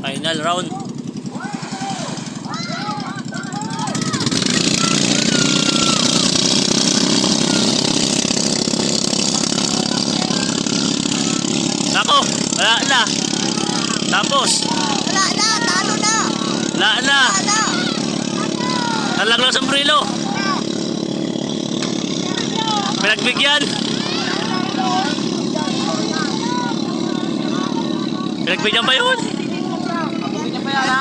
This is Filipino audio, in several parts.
Final round. Nako, wala na. Tapos. Wala na, talo na. Wala na. Wala na. Talag lang sombrero. Pinagbigyan. Pinagbigyan pa yun.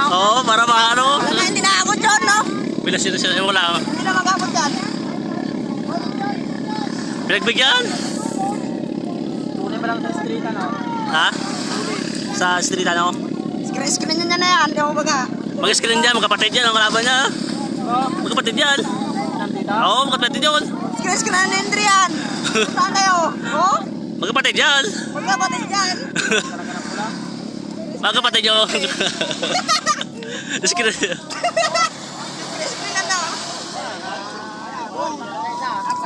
Oo, para ano. Wala na, hindi na ako dyan, no? Bilas sila, wala. Hindi na mag-abot dyan. Pinagbigyan. Tunay pa lang sa street, ano? Ha? Sa street ano? Screen niya na yan, hindi ako baga. Mag-screen dyan, magkapatid yan ang kalaban niya. Magkapatid yan. Nandito? Oo, magkapatid yun. Screen na Nendry yan. Saan kayo? Oh? Magkapatid yan. Magkapatid yan. Magkapatid yun. Screen. Screen na na.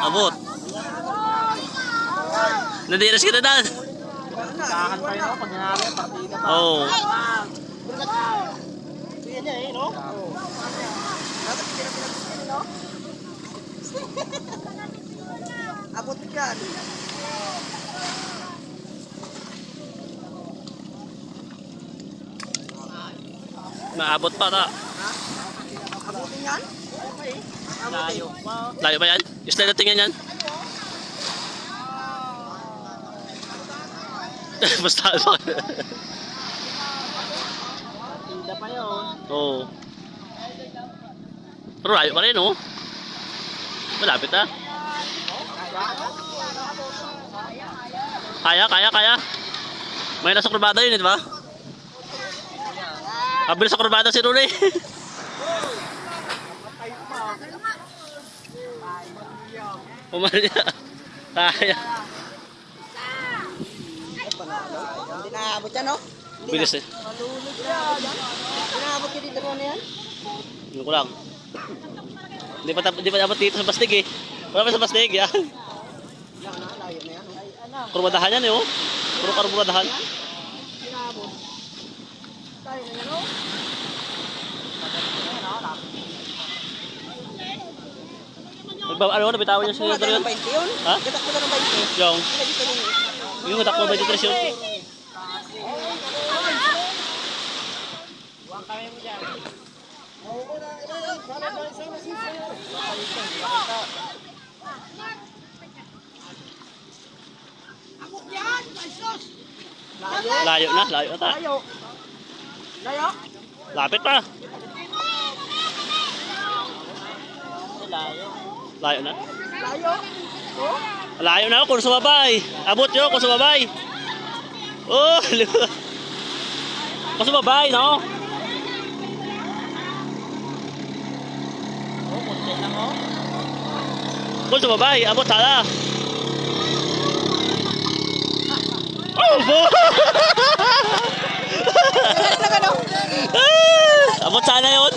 Abot. Nadiras ka na dan. Kahan pa yun, pag nangyari, partida pa. Oo. Sige niya eh, no? Abot dyan. Naabot pa na. Abutin yan? Layo pa. Layo ba yan? Slide natin yan yan. Basta ba? Partida pa yun. Oo. Pero layo pa rin, oh. Malapit na. Kaya. May nasa kurbada yun, di ba? Kabilis sa kurbada si Rune. Umalya. Kaya. Hindi na abot yan, no? Bilis eh. Malulog yan. Hindi na abot yung dito na yan. Yun ko lang. Hindi pa dapat dito sa Bastig eh. Wala pa sa Bastig yan. Yan na, layo na yan. Ay, ano? Kurbadahan yan eh, oh. Puro kurbadahan. Sinabot. Tayo na yan, no? Ano, nabitawan niya si Takbo Leandro na yun? ng 20 yun. Ha? Takbo na ng 20. Yung, Dito yung... yung takbo ba dito yun? Huwag kami mo dyan. Layo na ta. Layo. Layo? Lapit pa. Layo. Layo na. Layo? Oh? Layo na ako kung sumabay. Abot yun kung sumabay. Oh, kung sumabay, no? Oh, kunti lang oh. Kung sumabay, abot sana. Oh, bo! Abot sana yun.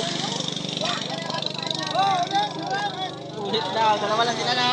Ulit na, dalawa lang sila na.